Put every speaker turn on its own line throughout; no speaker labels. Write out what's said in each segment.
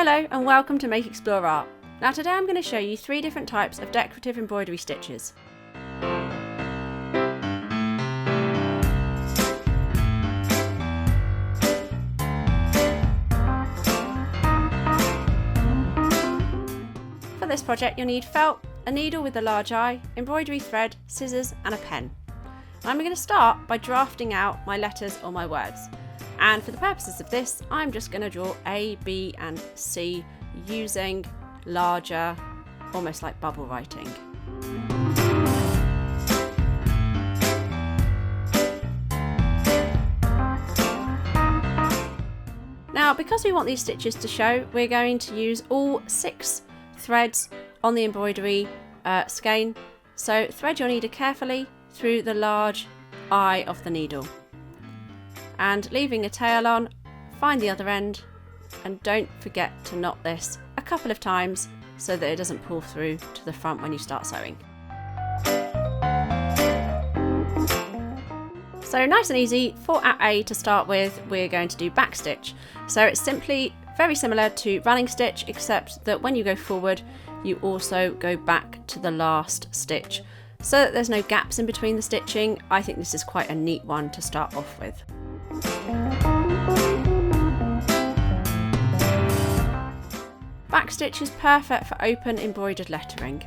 Hello and welcome to Make Explore Art. Now today I'm going to show you 3 different types of decorative embroidery stitches. For this project you'll need felt, a needle with a large eye, embroidery thread, scissors and a pen. I'm going to start by drafting out my letters or my words. And for the purposes of this, I'm just going to draw A, B and C using larger, almost like bubble writing. Now, because we want these stitches to show, we're going to use all 6 threads on the embroidery skein. So thread your needle carefully through the large eye of the needle. And leaving a tail on, find the other end and don't forget to knot this a couple of times so that it doesn't pull through to the front when you start sewing. So nice and easy, for our A to start with, we're going to do back stitch. So it's simply very similar to running stitch, except that when you go forward, you also go back to the last stitch. So that there's no gaps in between the stitching, I think this is quite a neat one to start off with. Backstitch is perfect for open embroidered lettering.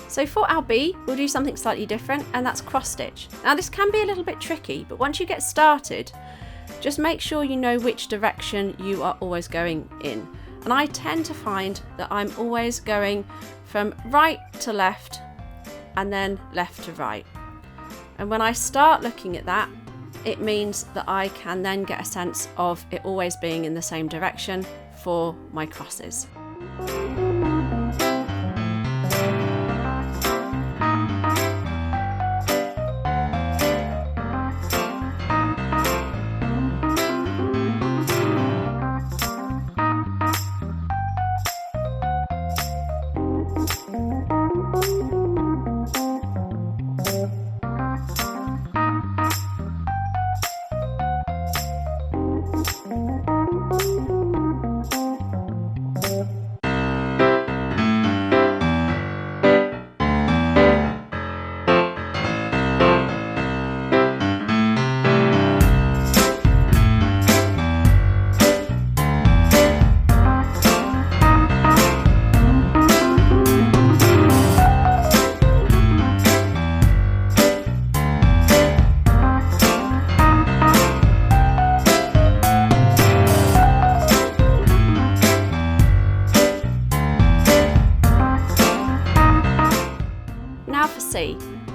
So for our B, we'll do something slightly different, and that's cross stitch. Now this can be a little bit tricky, but once you get started, just make sure you know which direction you are always going in. And I tend to find that I'm always going from right to left and then left to right. And when I start looking at that, it means that I can then get a sense of it always being in the same direction for my crosses.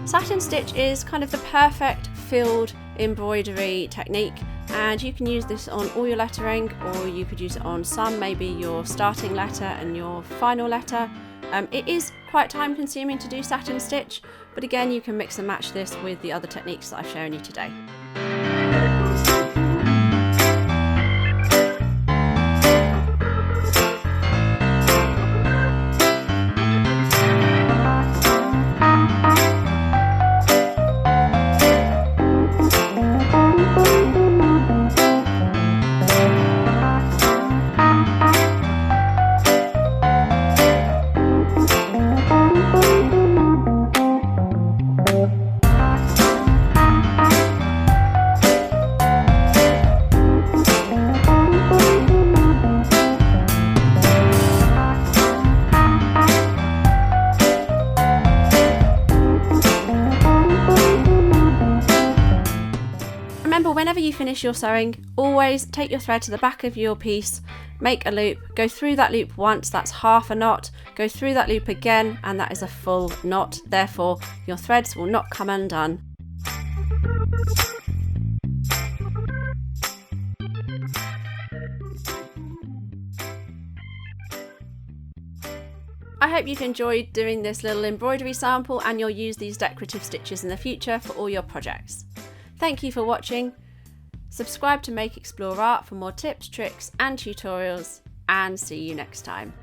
Satin stitch is kind of the perfect filled embroidery technique, and you can use this on all your lettering, or you could use it on some, maybe your starting letter and your final letter. It is quite time consuming to do satin stitch, but again you can mix and match this with the other techniques that I've shown you today. Remember, whenever you finish your sewing, always take your thread to the back of your piece, make a loop, go through that loop once, that's half a knot, go through that loop again, and that is a full knot. Therefore, your threads will not come undone. I hope you've enjoyed doing this little embroidery sample and you'll use these decorative stitches in the future for all your projects. Thank you for watching. Subscribe to Make Explore Art for more tips, tricks and tutorials, and see you next time.